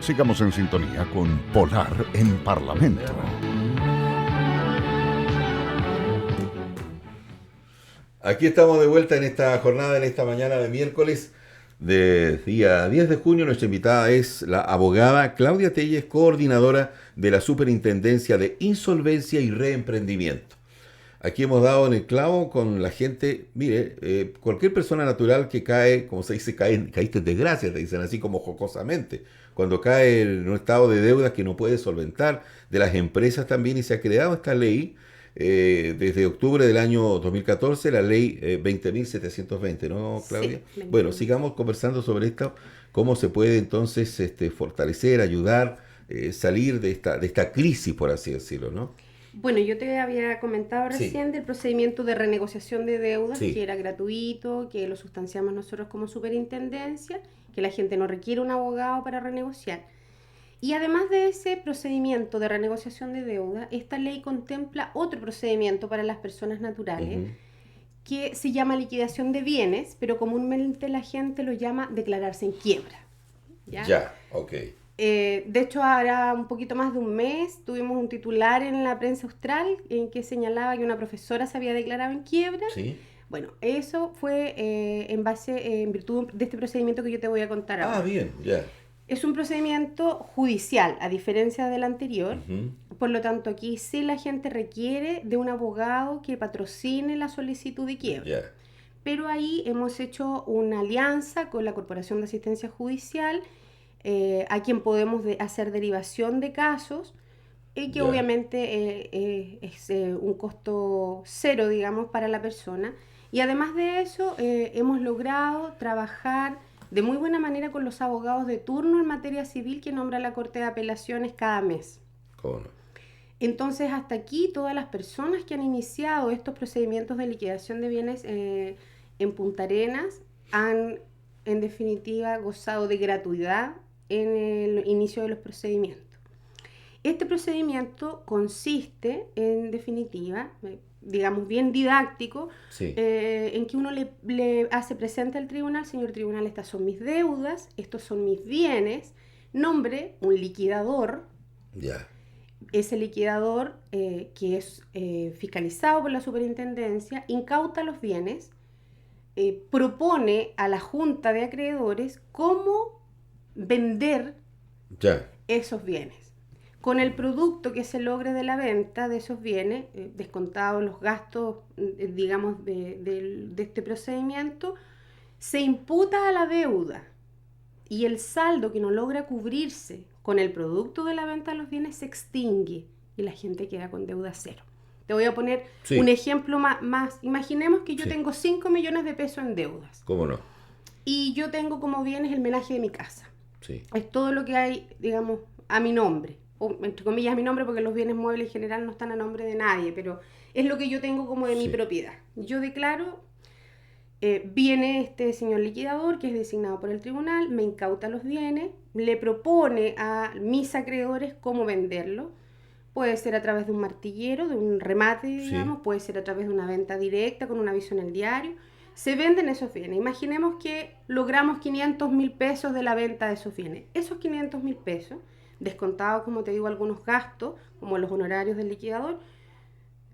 Sigamos en sintonía con Polar en Parlamento. Aquí estamos de vuelta en esta jornada, en esta mañana de miércoles, de día 10 de junio. Nuestra invitada es la abogada Claudia Telles, coordinadora de la Superintendencia de Insolvencia y Reemprendimiento. Aquí hemos dado en el clavo con la gente. Mire, cualquier persona natural que cae, como se dice, caíste en desgracia, te dicen así como jocosamente, cuando cae en un estado de deudas que no puede solventar, de las empresas también, y se ha creado esta ley desde octubre del año 2014, la ley 20.720, ¿no, Claudia? Sí, Bueno, sigamos conversando sobre esto, cómo se puede entonces fortalecer, ayudar, salir de esta crisis, por así decirlo, ¿no? Bueno, yo te había comentado Sí. recién del procedimiento de renegociación de deudas, Sí. que era gratuito, que lo sustanciamos nosotros como superintendencia, que la gente no requiere un abogado para renegociar. Y además de ese procedimiento de renegociación de deuda, esta ley contempla otro procedimiento para las personas naturales, Ujú. que se llama liquidación de bienes, pero comúnmente la gente lo llama declararse en quiebra. Ya, ok. De hecho, ahora un poquito más de un mes tuvimos un titular en la prensa austral en que señalaba que una profesora se había declarado en quiebra. Sí. Bueno, eso fue en virtud de este procedimiento que yo te voy a contar ahora. Ah, bien, ya. Es un procedimiento judicial, a diferencia del anterior. Ujú. Por lo tanto, aquí sí la gente requiere de un abogado que patrocine la solicitud de quiebra. Ya. Pero ahí hemos hecho una alianza con la Corporación de Asistencia Judicial, a quien podemos hacer derivación de casos, que Ya. obviamente es un costo cero, digamos, para la persona. Y además de eso, hemos logrado trabajar de muy buena manera con los abogados de turno en materia civil que nombra la Corte de Apelaciones cada mes. ¿Cómo no? Entonces, hasta aquí, todas las personas que han iniciado estos procedimientos de liquidación de bienes en Punta Arenas han, en definitiva, gozado de gratuidad en el inicio de los procedimientos. Este procedimiento consiste, en definitiva, digamos bien didáctico, Sí. en que uno le hace presente al tribunal: señor tribunal, estas son mis deudas, estos son mis bienes, nombre un liquidador. Ya. Ese liquidador, que es fiscalizado por la superintendencia, incauta los bienes, propone a la junta de acreedores cómo vender Ya. esos bienes. Con el producto que se logre de la venta de esos bienes, descontados los gastos, digamos, de este procedimiento, se imputa a la deuda, y el saldo que no logra cubrirse con el producto de la venta de los bienes se extingue y la gente queda con deuda cero. Te voy a poner Sí. un ejemplo más. Imaginemos que yo Sí. tengo 5 millones de pesos en deudas ¿Cómo no? y yo tengo como bienes el menaje de mi casa. Sí. Es todo lo que hay, digamos, a mi nombre, o entre comillas a mi nombre, porque los bienes muebles en general no están a nombre de nadie, pero es lo que yo tengo como de mi Sí. propiedad. Yo declaro, viene este señor liquidador, que es designado por el tribunal, me incauta los bienes, le propone a mis acreedores cómo venderlo. Puede ser a través de un martillero, de un remate, digamos, puede ser a través de una venta directa con un aviso en el diario. Se venden esos bienes. Imaginemos que logramos 500.000 pesos de la venta de esos bienes. Esos 500.000 pesos, descontados, como te digo, algunos gastos, como los honorarios del liquidador,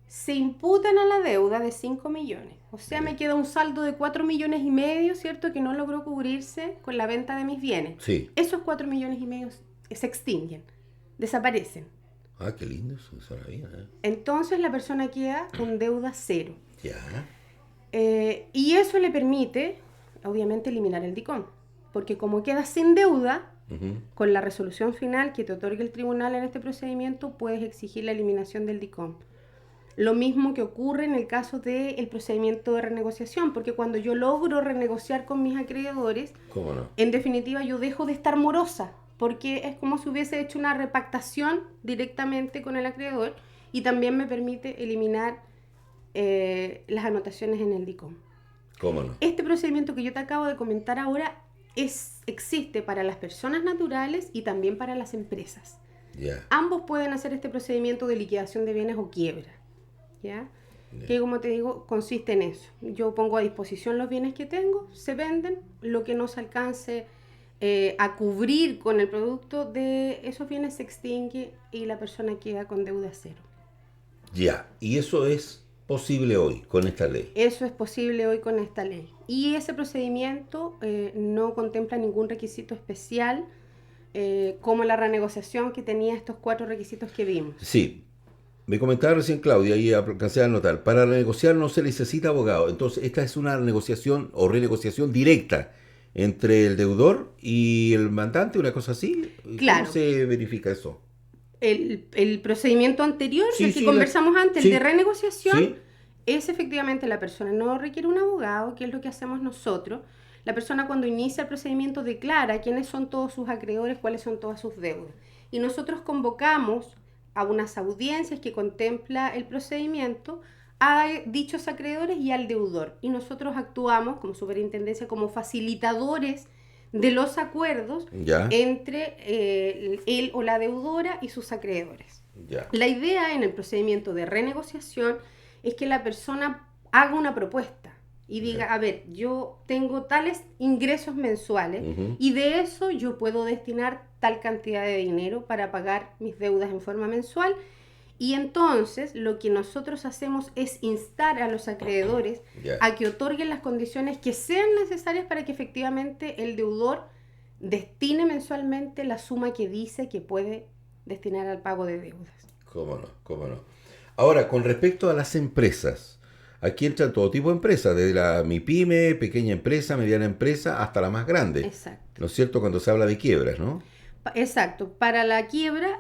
se imputan a la deuda de 5 millones. O sea, me queda un saldo de 4,5 millones, ¿cierto?, que no logró cubrirse con la venta de mis bienes. Sí. Esos 4,5 millones se extinguen, desaparecen. Ah, qué lindo eso, suena bien, ¿eh? Entonces la persona queda con deuda cero. Ya. Y eso le permite, obviamente, eliminar el DICOM. Porque como queda sin deuda, Ujú. con la resolución final que te otorga el tribunal en este procedimiento, puedes exigir la eliminación del DICOM. Lo mismo que ocurre en el caso del procedimiento de renegociación, porque cuando yo logro renegociar con mis acreedores, ¿Cómo no? en definitiva yo dejo de estar morosa, porque es como si hubiese hecho una repactación directamente con el acreedor, y también me permite eliminar las anotaciones en el DICOM. ¿Cómo no? Este procedimiento que yo te acabo de comentar ahora existe para las personas naturales y también para las empresas. Ya. Ambos pueden hacer este procedimiento de liquidación de bienes o quiebra, ¿ya? Que, como te digo, consiste en eso. Yo pongo a disposición los bienes que tengo, se venden, lo que no se alcance a cubrir con el producto de esos bienes se extingue y la persona queda con deuda cero. Ya, y eso es posible hoy con esta ley. Eso es posible hoy con esta ley. Y ese procedimiento no contempla ningún requisito especial como la renegociación que tenía estos 4 requisitos que vimos. Sí, me comentaba recién Claudia y alcancé a anotar, para renegociar no se necesita abogado. Entonces, esta es una negociación o renegociación directa entre el deudor y el mandante, una cosa así. Claro. ¿Cómo se verifica eso? El procedimiento anterior, Sí, del que sí, conversamos antes, sí. el de renegociación, Sí, es efectivamente la persona no requiere un abogado, que es lo que hacemos nosotros. La persona cuando inicia el procedimiento declara quiénes son todos sus acreedores, cuáles son todas sus deudas. Y nosotros convocamos a unas audiencias que contempla el procedimiento a dichos acreedores y al deudor. Y nosotros actuamos como superintendencia como facilitadores de los acuerdos ya, entre él o la deudora y sus acreedores. ya. La idea en el procedimiento de renegociación es que la persona haga una propuesta y diga, a ver, yo tengo tales ingresos mensuales y de eso yo puedo destinar tal cantidad de dinero para pagar mis deudas en forma mensual. Y entonces lo que nosotros hacemos es instar a los acreedores a que otorguen las condiciones que sean necesarias para que efectivamente el deudor destine mensualmente la suma que dice que puede destinar al pago de deudas. ¿Cómo no? ¿Cómo no? Ahora, con respecto a las empresas, aquí entran todo tipo de empresas, desde la MIPYME, pequeña empresa, mediana empresa, hasta la más grande. Exacto. ¿No es cierto? Cuando se habla de quiebras, ¿no? Exacto. Para la quiebra,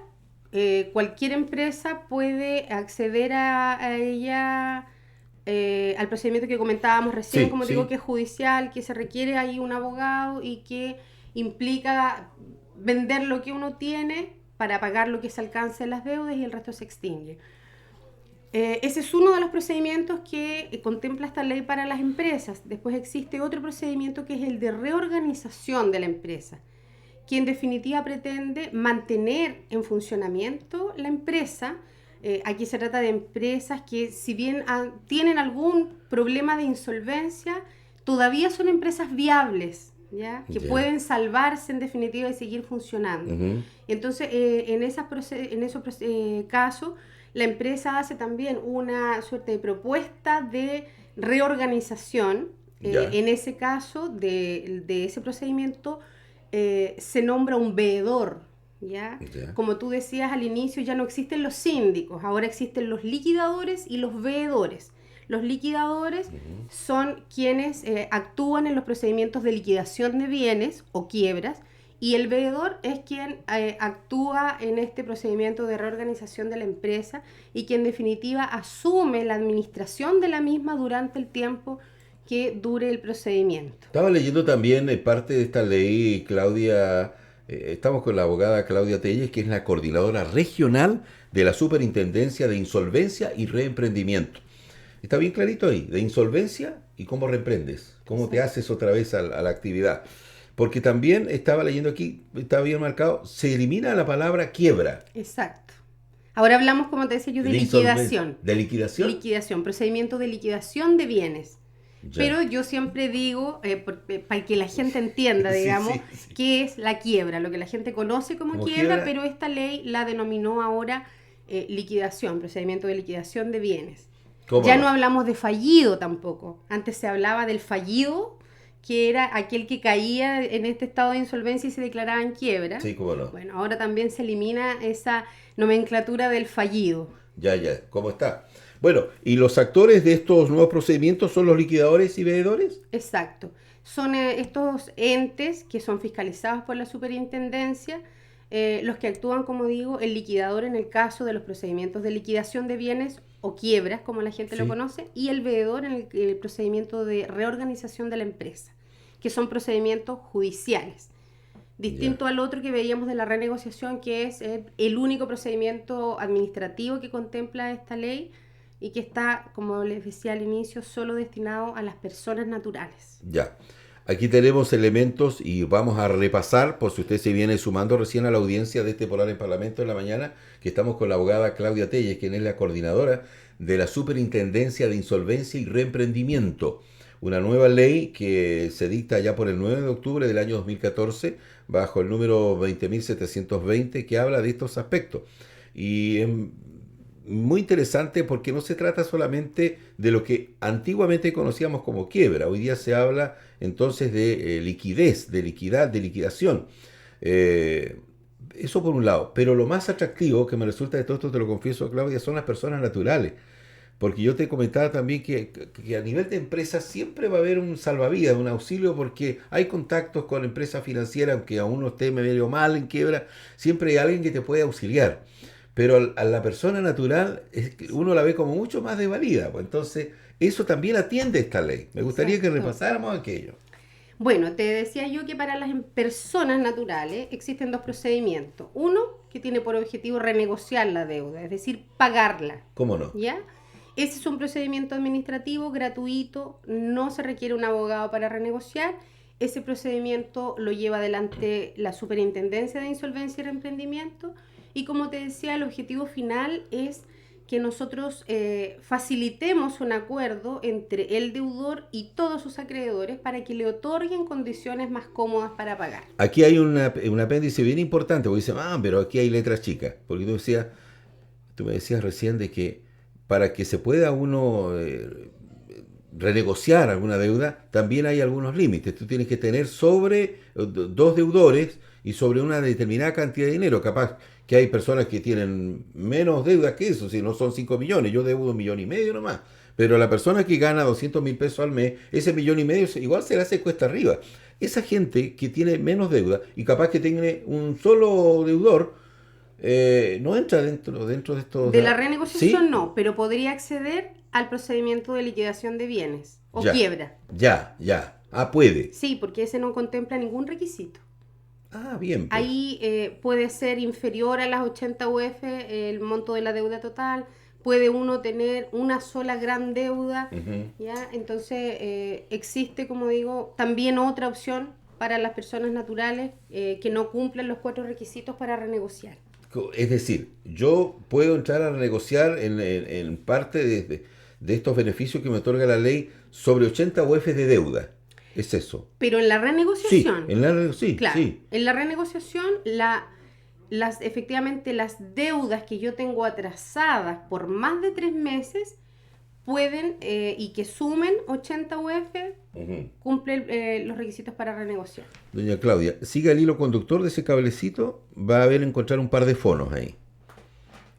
cualquier empresa puede acceder a ella, al procedimiento que comentábamos recién, Sí, como sí. digo, que es judicial, que se requiere ahí un abogado y que implica vender lo que uno tiene para pagar lo que se alcance en las deudas y el resto se extingue. Ese es uno de los procedimientos que contempla esta ley para las empresas. Después existe otro procedimiento que es el de reorganización de la empresa, que en definitiva pretende mantener en funcionamiento la empresa. Aquí se trata de empresas que, si bien tienen algún problema de insolvencia, todavía son empresas viables, ¿ya? Que pueden salvarse en definitiva y seguir funcionando. Entonces, en esos casos, la empresa hace también una suerte de propuesta de reorganización. En ese caso, de ese procedimiento, se nombra un veedor, ¿ya? Como tú decías al inicio, ya no existen los síndicos, ahora existen los liquidadores y los veedores. Los liquidadores son quienes actúan en los procedimientos de liquidación de bienes o quiebras, y el veedor es quien actúa en este procedimiento de reorganización de la empresa y quien en definitiva asume la administración de la misma durante el tiempo que dure el procedimiento. Estaba leyendo también parte de esta ley, Claudia, estamos con la abogada Claudia Telles, que es la coordinadora regional de la Superintendencia de Insolvencia y Reemprendimiento. Está bien clarito ahí, de insolvencia y cómo reemprendes, cómo te haces otra vez a la actividad. Porque también estaba leyendo aquí, está bien marcado, se elimina la palabra quiebra. Exacto. Ahora hablamos, como te decía yo, de liquidación. ¿De liquidación? Liquidación, procedimiento de liquidación de bienes. Ya. Pero yo siempre digo, para que la gente entienda, digamos, sí. qué es la quiebra, lo que la gente conoce como quiebra, pero esta ley la denominó ahora liquidación, procedimiento de liquidación de bienes. Ya no hablamos de fallido tampoco. Antes se hablaba del fallido, que era aquel que caía en este estado de insolvencia y se declaraba en quiebra. Sí, cómo no. Bueno, ahora también se elimina esa nomenclatura del fallido. Ya, ¿cómo está? Bueno, ¿y los actores de estos nuevos procedimientos son los liquidadores y veedores? Exacto. Son estos entes que son fiscalizados por la superintendencia, los que actúan, como digo, el liquidador en el caso de los procedimientos de liquidación de bienes o quiebras, como la gente lo conoce, y el veedor en el procedimiento de reorganización de la empresa, que son procedimientos judiciales. Distinto al otro que veíamos de la renegociación, que es el único procedimiento administrativo que contempla esta ley y que está, como les decía al inicio, solo destinado a las personas naturales. Ya. Aquí tenemos elementos y vamos a repasar, por si usted se viene sumando recién a la audiencia de este Polar en Parlamento en la mañana, que estamos con la abogada Claudia Telles, quien es la coordinadora de la Superintendencia de Insolvencia y Reemprendimiento. una nueva ley que se dicta ya por el 9 de octubre del año 2014, bajo el número 20.720, que habla de estos aspectos. Y es muy interesante porque no se trata solamente de lo que antiguamente conocíamos como quiebra. Hoy día se habla entonces de liquidez, de liquidad, de liquidación. Eh, Eso por un lado. Pero lo más atractivo que me resulta de todo esto, te lo confieso, Claudia, son las personas naturales. Porque yo te comentaba también que a nivel de empresa siempre va a haber un salvavidas, un auxilio, porque hay contactos con empresas financieras, aunque a uno esté medio mal en quiebra, siempre hay alguien que te puede auxiliar. Pero a la persona natural uno la ve como mucho más desvalida. Pues entonces, eso también atiende esta ley. Me gustaría que Exacto. repasáramos aquello. Bueno, te decía yo que para las personas naturales existen dos procedimientos. Uno, que tiene por objetivo renegociar la deuda, es decir, pagarla, ¿Cómo no? ¿ya? Ese es un procedimiento administrativo gratuito, no se requiere un abogado para renegociar. Ese procedimiento lo lleva adelante la Superintendencia de Insolvencia y Reemprendimiento. Y como te decía, el objetivo final es que nosotros facilitemos un acuerdo entre el deudor y todos sus acreedores para que le otorguen condiciones más cómodas para pagar. Aquí hay un apéndice bien importante, porque dicen, pero aquí hay letras chicas. Porque tú me decías recién de que para que se pueda uno renegociar alguna deuda, también hay algunos límites. Tú tienes que tener sobre dos deudores y sobre una determinada cantidad de dinero. Capaz que hay personas que tienen menos deudas que eso, si no son 5 millones, yo deudo 1,5 millones nomás. Pero la persona que gana 200.000 pesos al mes, ese 1,5 millones igual se le hace cuesta arriba. Esa gente que tiene menos deuda y capaz que tiene un solo deudor, no entra dentro de estos... De la renegociación ¿Sí? no, pero podría acceder al procedimiento de liquidación de bienes o Ya, quiebra. ya. Puede. Sí, porque ese no contempla ningún requisito. Bien, pues. Ahí puede ser inferior a las 80 UF el monto de la deuda total, puede uno tener una sola gran deuda, Ujú. ¿ya? Entonces existe, como digo, también otra opción para las personas naturales que no cumplen los 4 requisitos para renegociar. Es decir, yo puedo entrar a negociar en parte de estos beneficios que me otorga la ley sobre 80 UF de deuda. Es eso. Pero en la Sí, renegociación, sí, claro, sí. en la renegociación efectivamente las deudas que yo tengo atrasadas por más de 3 meses pueden y que sumen 80 UF Ujú. cumplen los requisitos para renegociar. Doña Claudia, siga el hilo conductor de ese cablecito, va a haber encontrar un par de fonos ahí.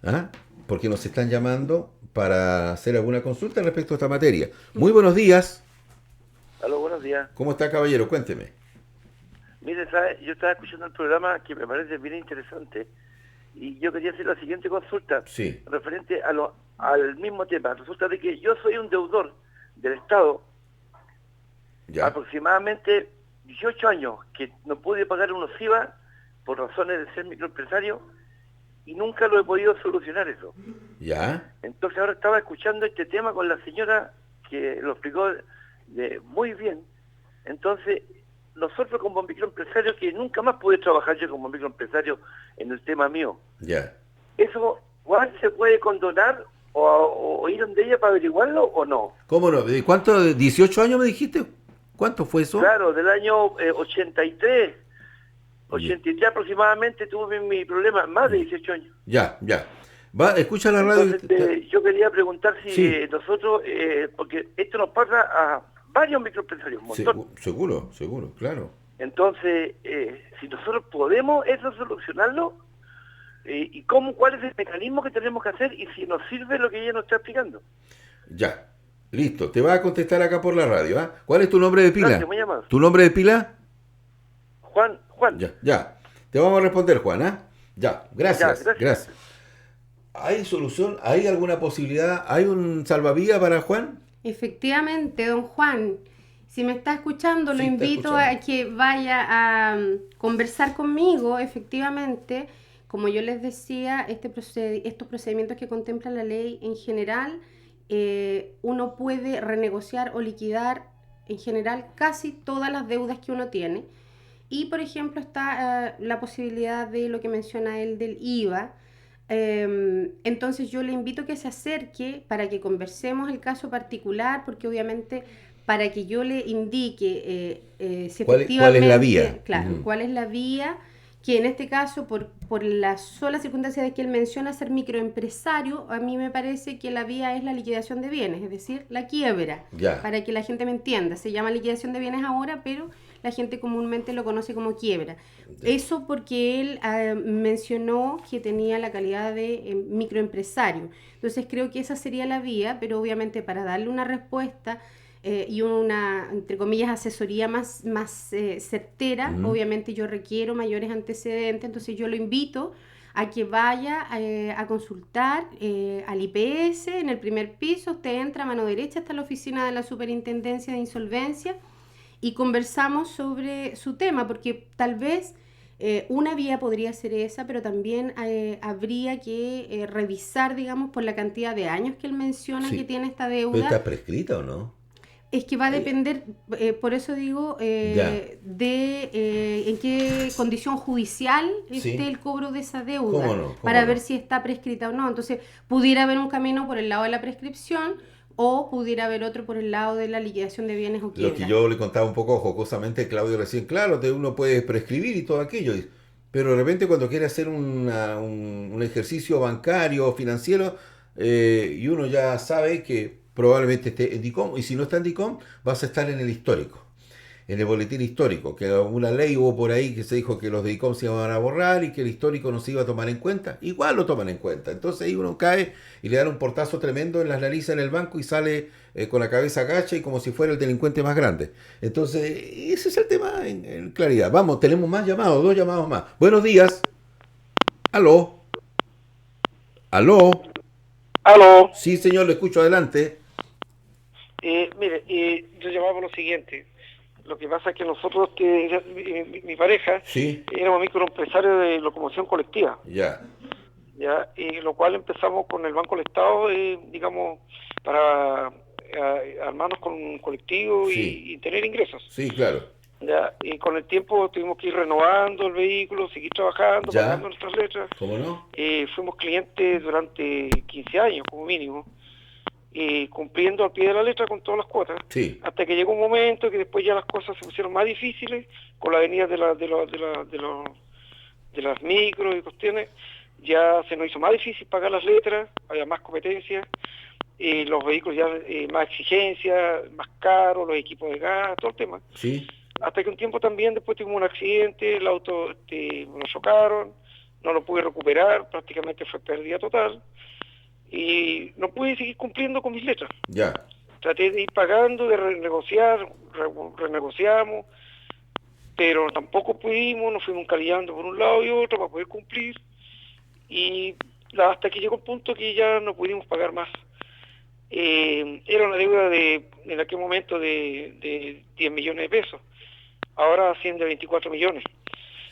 ¿Ah? Porque nos están llamando para hacer alguna consulta respecto a esta materia. Muy buenos días. Aló, buenos días. ¿Cómo está, caballero? Cuénteme. Mire, ¿sabe? Yo estaba escuchando el programa que me parece bien interesante y yo quería hacer la siguiente consulta Sí. referente al mismo tema. Resulta de que yo soy un deudor del Estado Ya. aproximadamente 18 años que no pude pagar unos IVA por razones de ser microempresario y nunca lo he podido solucionar eso. Ya. Entonces ahora estaba escuchando este tema con la señora que lo explicó muy bien. Entonces, nosotros como microempresarios, que nunca más pude trabajar yo como microempresario en el tema mío, Ya. ¿eso igual se puede condonar o ir donde ella para averiguarlo o no? ¿Cómo no? ¿De cuánto? ¿De 18 años me dijiste? ¿Cuánto fue eso? Claro, del año 83 aproximadamente tuve mi problema, más de 18 años. Ya. Escucha la radio. Entonces, yo quería preguntar si Sí. nosotros, porque esto nos pasa a varios microempresarios, un montón. Seguro, claro. Entonces, si nosotros podemos eso solucionarlo, y cuál es el mecanismo que tenemos que hacer y si nos sirve lo que ella nos está explicando. Ya. Listo. Te va a contestar acá por la radio. ¿Ah? ¿Cuál es tu nombre de pila? Gracias, muy amable. ¿Tu nombre de pila? Juan. Ya. Te vamos a responder, Juan. ¿Ah? Ya. Gracias. Ya, gracias. ¿Hay solución? ¿Hay alguna posibilidad? ¿Hay un salvavidas para Juan? Efectivamente, don Juan, si me está escuchando, Sí, lo está invito escuchando. a que vaya a conversar conmigo. Efectivamente, como yo les decía, estos procedimientos que contempla la ley en general, uno puede renegociar o liquidar en general casi todas las deudas que uno tiene. Y, por ejemplo, está la posibilidad de lo que menciona él del IVA. Entonces yo le invito a que se acerque para que conversemos el caso particular, porque obviamente para que yo le indique si ¿Cuál efectivamente... es la vía? Claro, cuál es la vía, que en este caso, por la sola circunstancia de que él menciona ser microempresario, a mí me parece que la vía es la liquidación de bienes, es decir, la quiebra, Ya. para que la gente me entienda. Se llama liquidación de bienes ahora, pero la gente comúnmente lo conoce como quiebra. Eso porque él mencionó que tenía la calidad de microempresario. Entonces creo que esa sería la vía, pero obviamente para darle una respuesta y una, entre comillas, asesoría más certera, obviamente yo requiero mayores antecedentes, entonces yo lo invito a que vaya a consultar al IPS en el primer piso. Usted entra a mano derecha hasta la oficina de la Superintendencia de Insolvencia y conversamos sobre su tema, porque tal vez una vía podría ser esa, pero también habría que revisar, digamos, por la cantidad de años que él menciona Sí. que tiene esta ¿Pero deuda. está prescrita o no? Es que va a depender, por eso digo, Ya. de en qué condición judicial Sí. esté el cobro de esa deuda, ¿Cómo no? ¿Cómo para no? ver si está prescrita o no. Entonces, pudiera haber un camino por el lado de la prescripción o pudiera haber otro por el lado de la liquidación de bienes o quiebra. Lo que yo le contaba un poco jocosamente, Claudio recién, claro, uno puede prescribir y todo aquello, pero de repente cuando quiere hacer un ejercicio bancario o financiero, y uno ya sabe que probablemente esté en DICOM, y si no está en DICOM, vas a estar en el histórico, en el boletín histórico, que una ley hubo por ahí que se dijo que los de DICOM se iban a borrar y que el histórico no se iba a tomar en cuenta. Igual lo toman en cuenta. Entonces ahí uno cae y le dan un portazo tremendo en las narices en el banco y sale con la cabeza agacha y como si fuera el delincuente más grande. Entonces ese es el tema en claridad. Vamos, tenemos más llamados, 2 llamados más. Buenos días. Aló. Aló. Aló. Sí, señor, le escucho, adelante. Mire, yo llamaba por lo siguiente. Lo que pasa es que nosotros, mi pareja, Sí. éramos microempresarios de locomoción colectiva, Ya. ¿ya? Y lo cual empezamos con el Banco del Estado, digamos, para armarnos con un colectivo Sí. y tener ingresos, Sí, claro. ¿ya? Y con el tiempo tuvimos que ir renovando el vehículo, seguir trabajando, Ya. pagando nuestras letras. ¿Cómo no? Fuimos clientes durante 15 años como mínimo, cumpliendo al pie de la letra con todas las cuotas, Sí. hasta que llegó un momento que después ya las cosas se pusieron más difíciles con la venida de las micros y cuestiones. Ya se nos hizo más difícil pagar las letras, había más competencia, los vehículos ya más exigencias, más caros, los equipos de gas, todo el tema. Sí. Hasta que un tiempo también después tuvimos un accidente, el auto nos chocaron, no lo pude recuperar, prácticamente fue pérdida total, y no pude seguir cumpliendo con mis letras. Ya. Traté de ir pagando, de renegociar, renegociamos, pero tampoco pudimos, nos fuimos encalillando por un lado y otro para poder cumplir, y hasta que llegó un punto que ya no pudimos pagar más. Era una deuda en aquel momento de 10 millones de pesos, ahora asciende a 24 millones,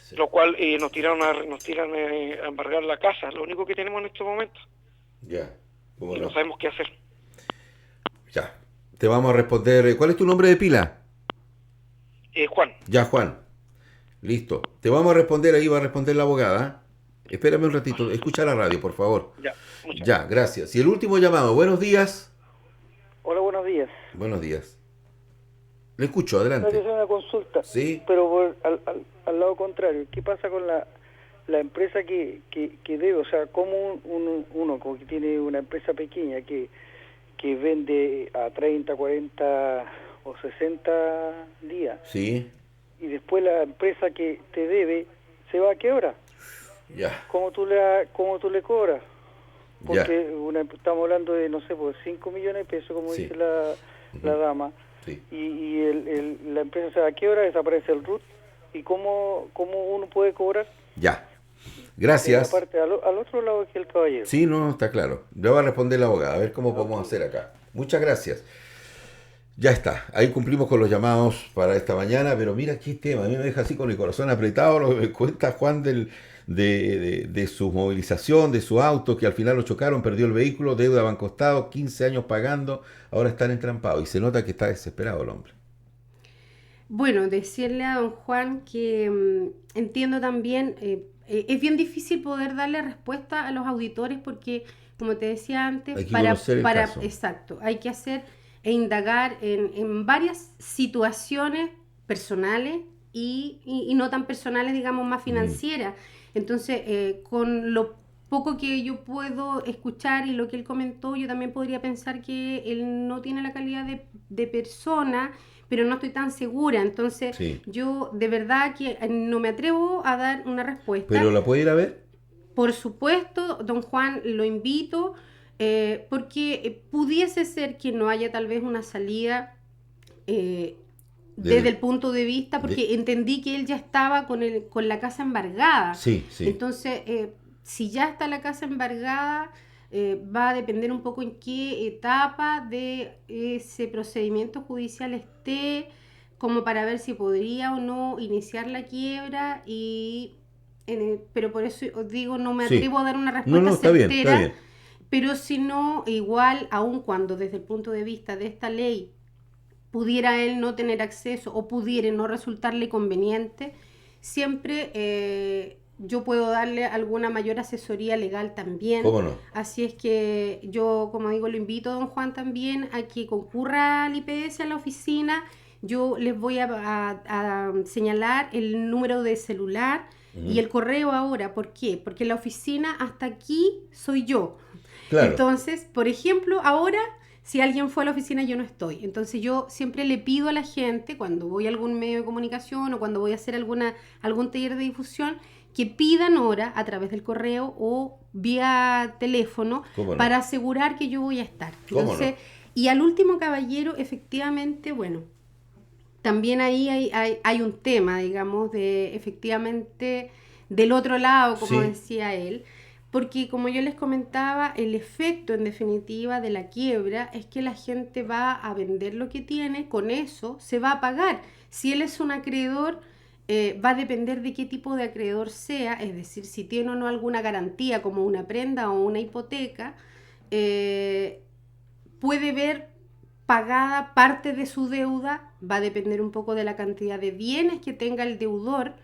Sí. lo cual nos tiran a embargar la casa, lo único que tenemos en estos momentos, Ya. ¿Cómo y no? no sabemos qué hacer. Ya. Te vamos a responder. ¿Cuál es tu nombre de pila? Juan. Ya, Juan. Listo. Te vamos a responder, ahí va a responder la abogada. Espérame un ratito. Escucha la radio, por favor. Ya, muchas Ya, gracias. Y el último llamado. Buenos días. Hola, buenos días. Buenos días. Le escucho, Tengo que adelante. hacer una consulta, Sí. pero al lado contrario. ¿Qué pasa con la empresa que debe? O sea, ¿cómo uno como que tiene una empresa pequeña que vende a 30, 40 o 60 días Sí. y después la empresa que te debe se va a quiebra? Ya. ¿Cómo tú le cobras? Ya. Porque estamos hablando de, no sé, pues 5 millones de pesos, como Sí. dice la dama. Sí. Y la empresa se va a quiebra, desaparece el RUT. ¿Y cómo uno puede cobrar? Ya. Gracias. Aparte, al otro lado que el caballero. Sí, no, está claro. Le va a responder la abogada. A ver cómo podemos hacer acá. Muchas gracias. Ya está. Ahí cumplimos con los llamados para esta mañana. Pero mira qué tema. A mí me deja así con el corazón apretado lo que me cuenta Juan de su movilización, de su auto, que al final lo chocaron, perdió el vehículo, deuda Banco Estado, 15 años pagando. Ahora están entrampados. Y se nota que está desesperado el hombre. Bueno, decirle a don Juan que entiendo también, es bien difícil poder darle respuesta a los auditores porque, como te decía antes, Hay que conocer el caso. exacto, hay que hacer e indagar en varias situaciones personales y no tan personales, digamos, más financieras. Entonces, con lo poco que yo puedo escuchar y lo que él comentó, yo también podría pensar que él no tiene la calidad de persona, pero no estoy tan segura. Entonces, Sí. yo de verdad que no me atrevo a dar una respuesta. ¿Pero la puede ir a ver? Por supuesto, don Juan, lo invito, porque pudiese ser que no haya tal vez una salida desde el punto de vista, porque entendí que él ya estaba con la casa embargada. Sí, sí. Entonces, si ya está la casa embargada, va a depender un poco en qué etapa de ese procedimiento judicial esté, como para ver si podría o no iniciar la quiebra pero por eso os digo, no me Sí. atrevo a dar una respuesta No, está bien, certera, está bien. pero si no, igual, aun cuando desde el punto de vista de esta ley pudiera él no tener acceso o pudiera no resultarle conveniente, siempre yo puedo darle alguna mayor asesoría legal también. ¿Cómo no? Así es que yo, como digo, lo invito a don Juan también a que concurra al IPS a la oficina. Yo les voy a señalar el número de celular y el correo ahora. ¿Por qué? Porque la oficina hasta aquí soy yo. Claro. Entonces, por ejemplo, ahora, si alguien fue a la oficina, yo no estoy. Entonces, yo siempre le pido a la gente, cuando voy a algún medio de comunicación o cuando voy a hacer algún taller de difusión, que pidan hora a través del correo o vía teléfono para asegurar que yo voy a estar. Entonces, y al último caballero, efectivamente, bueno, también ahí hay un tema, digamos, de efectivamente del otro lado, como decía él, porque como yo les comentaba, el efecto en definitiva de la quiebra es que la gente va a vender lo que tiene, con eso se va a pagar. Si él es un acreedor, va a depender de qué tipo de acreedor sea, es decir, si tiene o no alguna garantía como una prenda o una hipoteca, puede ver pagada parte de su deuda, va a depender un poco de la cantidad de bienes que tenga el deudor,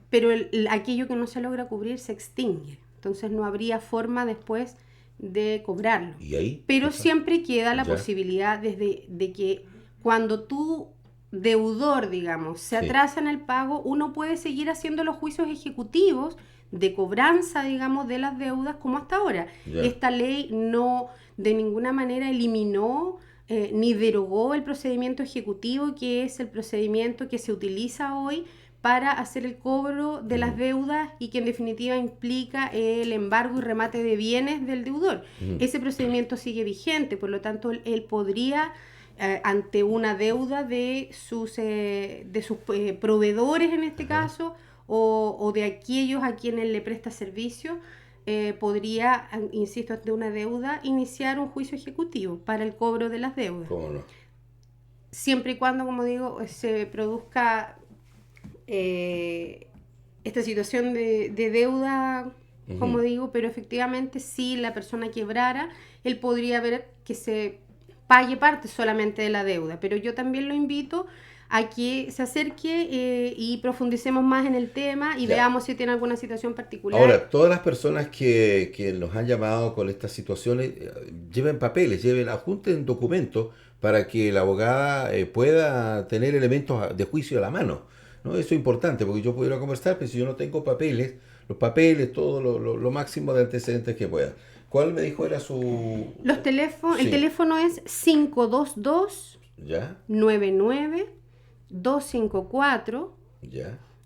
pero aquello que no se logra cubrir se extingue, entonces no habría forma después de cobrarlo. ¿Y ahí? Pero siempre queda la posibilidad de que cuando tú deudor, digamos, se atrasa en el pago, uno puede seguir haciendo los juicios ejecutivos de cobranza, digamos, de las deudas como hasta ahora. Esta ley no de ninguna manera eliminó ni derogó el procedimiento ejecutivo, que es el procedimiento que se utiliza hoy para hacer el cobro de las deudas y que en definitiva implica el embargo y remate de bienes del deudor. Ese procedimiento sigue vigente, por lo tanto él podría ante una deuda de sus proveedores en este caso o de aquellos a quienes le presta servicio, podría, insisto, ante una deuda iniciar un juicio ejecutivo para el cobro de las deudas. ¿Cómo no? Siempre y cuando, como digo, se produzca esta situación de deuda, como digo, pero efectivamente si la persona quebrara, él podría ver que se pague parte solamente de la deuda, pero yo también lo invito a que se acerque y profundicemos más en el tema y veamos si tiene alguna situación particular. Ahora, todas las personas que nos han llamado con estas situaciones, lleven papeles, adjunten documentos para que la abogada pueda tener elementos de juicio a la mano, ¿no? Eso es importante, porque yo pudiera conversar, pero si yo no tengo papeles, los papeles, todo lo máximo de antecedentes que pueda. ¿Cuál me dijo era su...? Los teléfonos, el teléfono es 522 99 254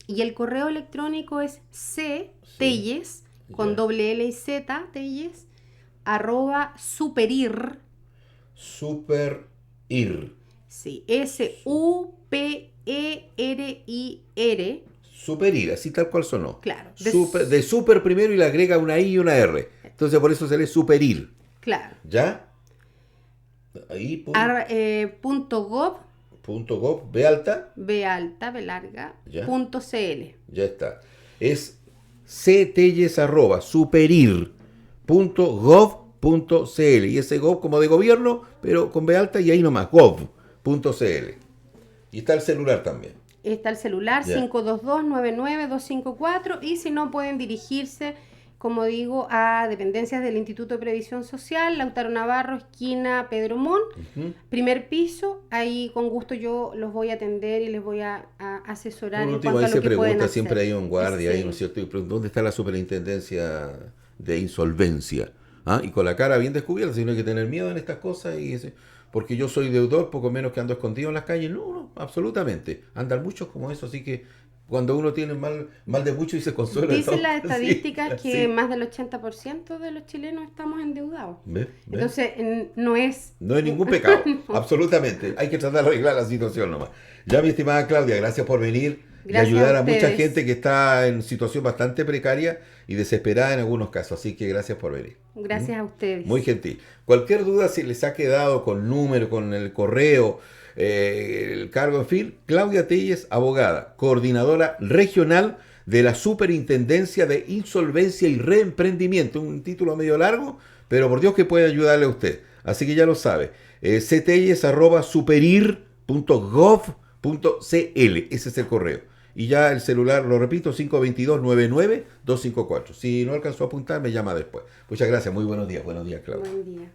y el correo electrónico es ctelles con doble L y Z, telles, @superir. Superir. Sí, SUPERIR. Superir, así tal cual sonó. Claro. De super primero y le agrega una I y una R. Entonces por eso se lee superir. Claro. ¿Ya? Ahí. .gov. B alta. B alta, B larga. .cl. Ya está. Es ctelles@superir.gov.cl. Y ese gov como de gobierno, pero con B alta y ahí nomás, gov.cl. Y está el celular también. Está el celular 522-99-254 y si no pueden dirigirse como digo, a dependencias del Instituto de Previsión Social, Lautaro Navarro, esquina Pedro Montt, primer piso. Ahí con gusto yo los voy a atender y les voy a asesorar Por en último, cuanto ahí a lo se que pueden pregunta, hacer. siempre hay un guardia ahí, Sí. ¿no es cierto? Y pregunta, ¿dónde está la superintendencia de insolvencia? ¿Ah? Y con la cara bien descubierta, si no hay que tener miedo en estas cosas, porque yo soy deudor, poco menos que ando escondido en las calles. No, absolutamente. Andan muchos como eso, así que cuando uno tiene mal de mucho y se consuela. Dicen las Sí, estadísticas que sí. más del 80% de los chilenos estamos endeudados. ¿Ves? Entonces, no es... No hay ningún pecado, No. absolutamente. Hay que tratar de arreglar la situación nomás. Ya, mi estimada Claudia, gracias por venir Gracias y ayudar a a mucha ustedes. gente que está en situación bastante precaria y desesperada en algunos casos. Así que gracias por venir. Gracias a ustedes. Muy gentil. Cualquier duda, si les ha quedado con número, con el correo, el cargo, en fin, Claudia Telles, abogada, coordinadora regional de la Superintendencia de Insolvencia y Reemprendimiento. Un título medio largo, pero por Dios que puede ayudarle a usted. Así que ya lo sabe. ctelles@superir.gov.cl. Ese es el correo. Y ya el celular, lo repito, 522-99-254. Si no alcanzó a apuntar, me llama después. Muchas gracias. Muy buenos días. Buenos días, Claudia. Buen día.